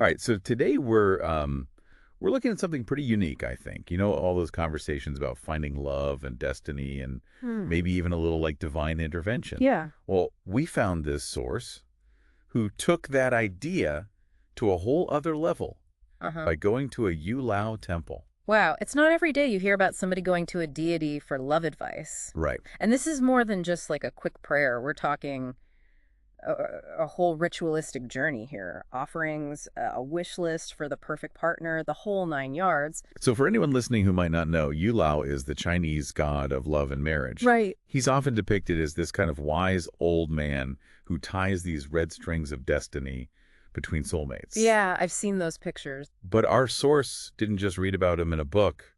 All right, so today we're looking at something pretty unique, I think. You know, all those conversations about finding love and destiny and Hmm. maybe even a little like divine intervention. Yeah. Well, we found this source who took that idea to a whole other level Uh-huh. by going to a Yue Lao temple. Wow, it's not every day you hear about somebody going to a deity for love advice. Right. And this is more than just like a quick prayer. We're talking a, a whole ritualistic journey here. Offerings, a wish list for the perfect partner, the whole 9 yards. So for anyone listening who might not know, Yue Lao is the Chinese god of love and marriage. Right. He's often depicted as this kind of wise old man who ties these red strings of destiny between soulmates. Yeah, I've seen those pictures. But our source didn't just read about him in a book.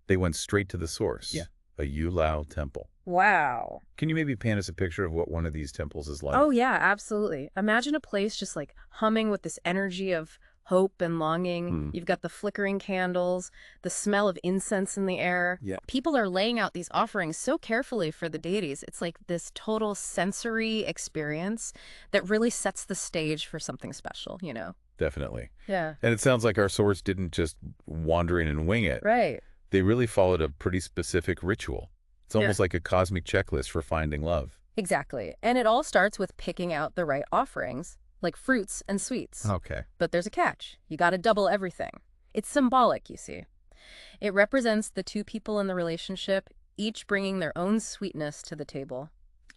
They went straight to the source. Yeah. A Yue Lao temple. Wow. Can you maybe paint us a picture of what one of these temples is like? Oh, yeah, absolutely. Imagine a place just like humming with this energy of hope and longing. Hmm. You've got the flickering candles, the smell of incense in the air. Yeah. People are laying out these offerings so carefully for the deities. It's like this total sensory experience that really sets the stage for something special, you know? Definitely. Yeah. And it sounds like our source didn't just wander in and wing it. Right. They really followed a pretty specific ritual. It's almost like a cosmic checklist for finding love. Exactly. And it all starts with picking out the right offerings, like fruits and sweets. Okay. But there's a catch. You got to double everything. It's symbolic, you see. It represents the two people in the relationship, each bringing their own sweetness to the table.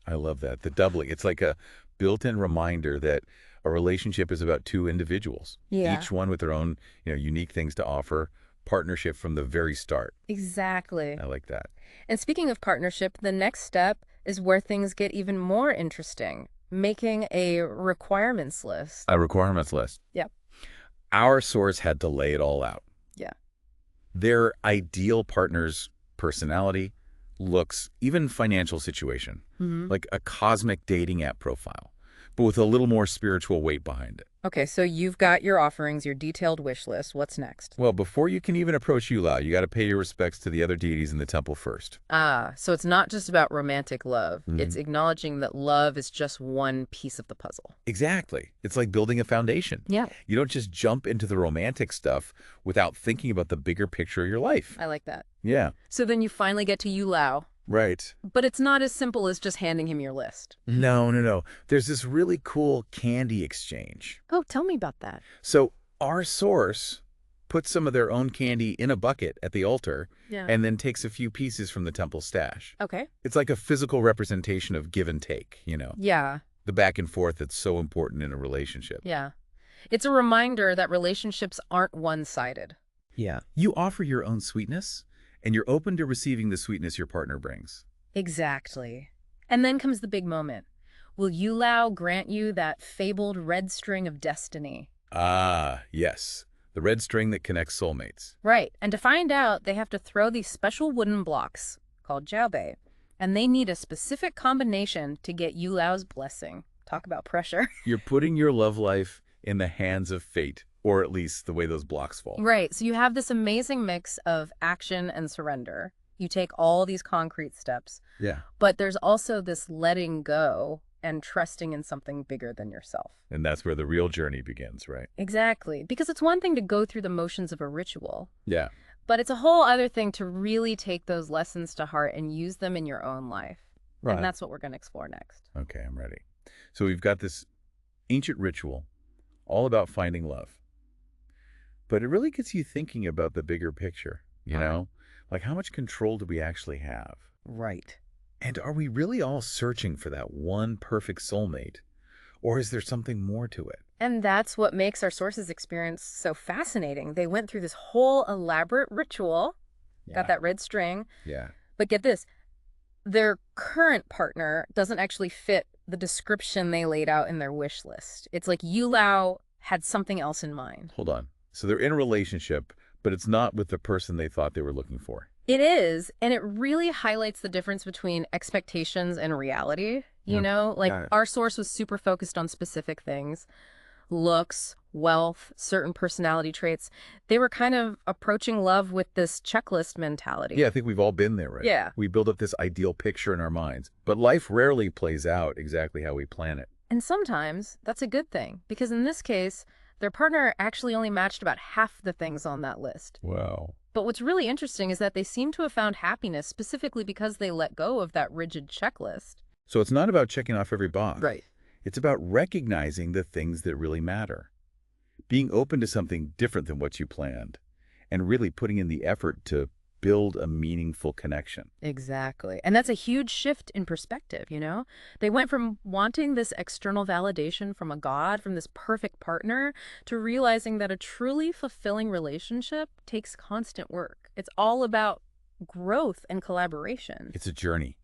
I love that. The doubling. It's like a built-in reminder that a relationship is about two individuals, Yeah. each one with their own, unique things to offer, partnership from the very start. Exactly. I like that. And speaking of partnership, the next step is where things get even more interesting, making a requirements list. A requirements list. Yep. Our source had to lay it all out. Yeah. Their ideal partner's personality, looks, even financial situation, like a cosmic dating app profile, but with a little more spiritual weight behind it. Okay, so you've got your offerings, your detailed wish list. What's next? Well, before you can even approach Yue Lao, you got to pay your respects to the other deities in the temple first. Ah, so it's not just about romantic love. Mhm. It's acknowledging that love is just one piece of the puzzle. Exactly. It's like building a foundation. Yeah. You don't just jump into the romantic stuff without thinking about the bigger picture of your life. I like that. Yeah. So then you finally get to Yue Lao, Right. but it's not as simple as just handing him your list. No. There's this really cool candy exchange. Oh, tell me about that. So our source puts some of their own candy in a bucket at the altar Yeah. and then takes a few pieces from the temple stash. Okay. It's like a physical representation of give and take, Yeah. the back and forth that's so important in a relationship. Yeah. It's a reminder that relationships aren't one-sided. Yeah. You offer your own sweetness, and you're open to receiving the sweetness your partner brings. Exactly. And then comes the big moment. Will Yue Lao grant you that fabled red string of destiny? Ah, yes. The red string that connects soulmates. Right. And to find out, they have to throw these special wooden blocks called jiaobei. And they need a specific combination to get Yue Lao's blessing. Talk about pressure. You're putting your love life in the hands of fate, or at least the way those blocks fall. Right. So you have this amazing mix of action and surrender. You take all these concrete steps, Yeah. but there's also this letting go and trusting in something bigger than yourself. And that's where the real journey begins, right? Exactly. Because it's one thing to go through the motions of a ritual, Yeah. but it's a whole other thing to really take those lessons to heart and use them in your own life. Right. And that's what we're going to explore next. Okay, I'm ready. So we've got this ancient ritual all about finding love. But it really gets you thinking about the bigger picture, you know? Like, how much control do we actually have? Right. And are we really all searching for that one perfect soulmate? Or is there something more to it? And that's what makes our sources experience so fascinating. They went through this whole elaborate ritual, got that red string, Yeah. but get this, their current partner doesn't actually fit the description they laid out in their wish list. It's like Yue Lao had something else in mind. Hold on. So they're in a relationship, but it's not with the person they thought they were looking for. It is, and it really highlights the difference between expectations and reality. You know, like got it. our source was super focused on specific things, looks, wealth, certain personality traits. They were kind of approaching love with this checklist mentality. Yeah, I think we've all been there, right? Yeah. We build up this ideal picture in our minds, but life rarely plays out exactly how we plan it. And sometimes that's a good thing, because in this case, Their partner actually only matched about half the things on that list. Wow. But what's really interesting is that they seem to have found happiness specifically because they let go of that rigid checklist. So it's not about checking off every box. Right. It's about recognizing the things that really matter, being open to something different than what you planned, and really putting in the effort to build a meaningful connection. Exactly. And that's a huge shift in perspective, you know? They went from wanting this external validation from a god, from this perfect partner, to realizing that a truly fulfilling relationship takes constant work. It's all about growth and collaboration. It's a journey,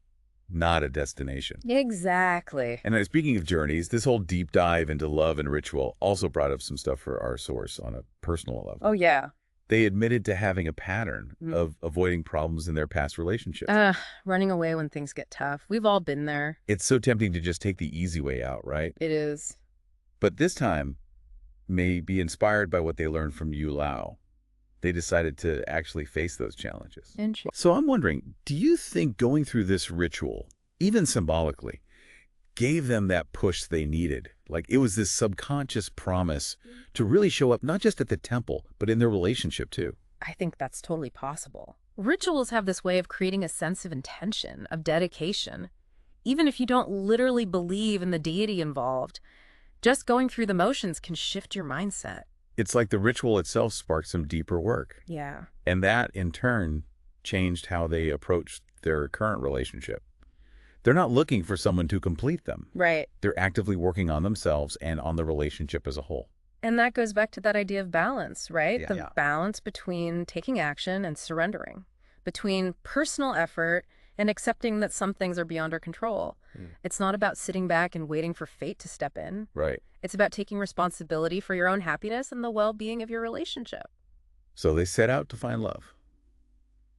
not a destination. Exactly. And speaking of journeys, this whole deep dive into love and ritual also brought up some stuff for our source on a personal level. Oh, yeah. They admitted to having a pattern Mm. of avoiding problems in their past relationships. Running away when things get tough. We've all been there. It's so tempting to just take the easy way out, right? It is. But this time may be inspired by what they learned from Yue Lao. They decided to actually face those challenges. Interesting. So I'm wondering, do you think going through this ritual, even symbolically, gave them that push they needed? Like it was this subconscious promise to really show up not just at the temple, but in their relationship too. I think that's totally possible. Rituals have this way of creating a sense of intention, of dedication. Even if you don't literally believe in the deity involved, just going through the motions can shift your mindset. It's like the ritual itself sparked some deeper work. Yeah. And that, in turn, changed how they approached their current relationship. They're not looking for someone to complete them. Right. They're actively working on themselves and on the relationship as a whole. And that goes back to that idea of balance, right? Yeah. The balance between taking action and surrendering, between personal effort and accepting that some things are beyond our control. It's not about sitting back and waiting for fate to step in. Right. It's about taking responsibility for your own happiness and the well-being of your relationship. So they set out to find love.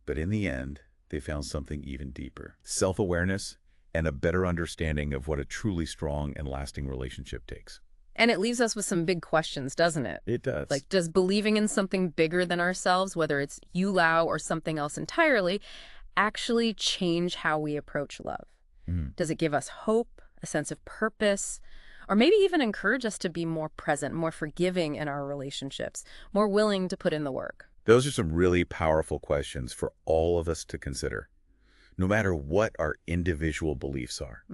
But in the end, they found something even deeper. Self-awareness and a better understanding of what a truly strong and lasting relationship takes. And it leaves us with some big questions, doesn't it? It does. Like, does believing in something bigger than ourselves, whether it's Yue Lao or something else entirely, actually change how we approach love? Does it give us hope, a sense of purpose, or maybe even encourage us to be more present, more forgiving in our relationships, more willing to put in the work? Those are some really powerful questions for all of us to consider, no matter what our individual beliefs are.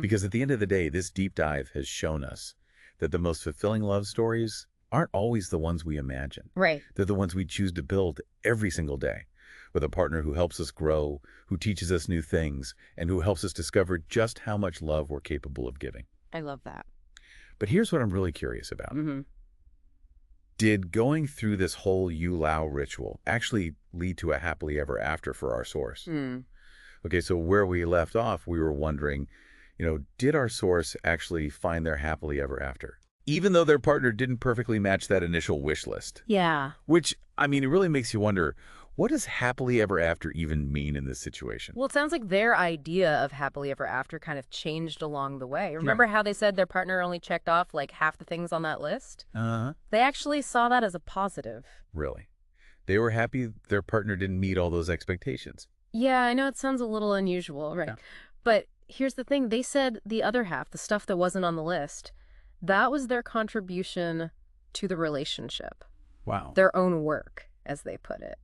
Because at the end of the day, this deep dive has shown us that the most fulfilling love stories aren't always the ones we imagine. Right. They're the ones we choose to build every single day, with a partner who helps us grow, who teaches us new things, and who helps us discover just how much love we're capable of giving. I love that. But here's what I'm really curious about. Did going through this whole Yue Lao ritual actually lead to a happily ever after for our source? Okay, so where we left off, we were wondering, did our source actually find their happily ever after? Even though their partner didn't perfectly match that initial wish list. Yeah. Which, it really makes you wonder, what does happily ever after even mean in this situation? Well, it sounds like their idea of happily ever after kind of changed along the way. Remember how they said their partner only checked off like half the things on that list? They actually saw that as a positive. Really? They were happy their partner didn't meet all those expectations. Yeah, I know it sounds a little unusual, right? Yeah. But here's the thing. They said the other half, the stuff that wasn't on the list, that was their contribution to the relationship. Wow. Their own work, as they put it.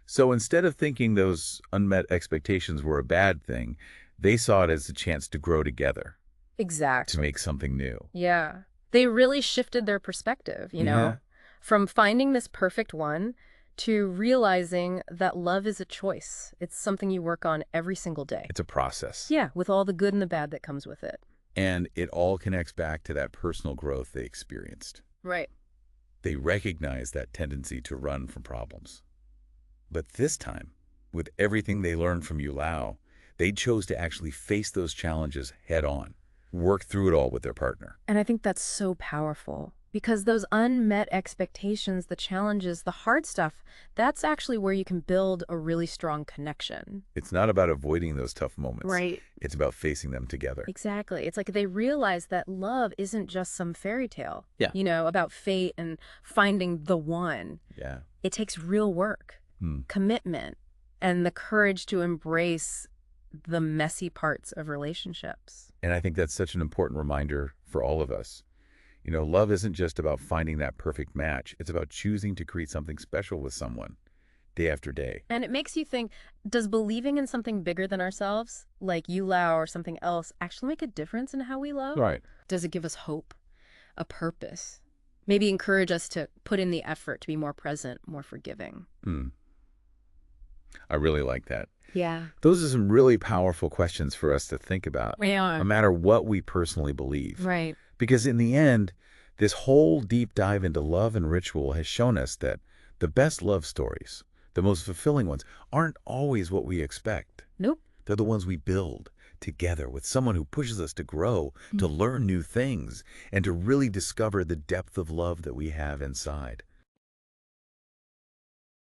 So instead of thinking those unmet expectations were a bad thing, they saw it as a chance to grow together. Exactly. To make something new. Yeah. They really shifted their perspective, Yeah. from finding this perfect one to realizing that love is a choice. It's something you work on every single day. It's a process. Yeah, with all the good and the bad that comes with it. And it all connects back to that personal growth they experienced. Right. They recognize that tendency to run from problems. But this time, with everything they learned from Yue Lao, they chose to actually face those challenges head on, work through it all with their partner. And I think that's so powerful because those unmet expectations, the challenges, the hard stuff, that's actually where you can build a really strong connection. It's not about avoiding those tough moments. Right. It's about facing them together. Exactly. It's like they realize that love isn't just some fairy tale, Yeah. About fate and finding the one. Yeah. It takes real work, commitment, and the courage to embrace the messy parts of relationships. And I think that's such an important reminder for all of us. Love isn't just about finding that perfect match. It's about choosing to create something special with someone day after day. And it makes you think, does believing in something bigger than ourselves, like Yue Lao or something else, actually make a difference in how we love? Right. Does it give us hope, a purpose? Maybe encourage us to put in the effort to be more present, more forgiving. Hmm. I really like that. Yeah. Those are some really powerful questions for us to think about, We no are. matter what we personally believe. Right. Because in the end, this whole deep dive into love and ritual has shown us that the best love stories, the most fulfilling ones, aren't always what we expect. Nope. They're the ones we build together with someone who pushes us to grow, to learn new things, and to really discover the depth of love that we have inside.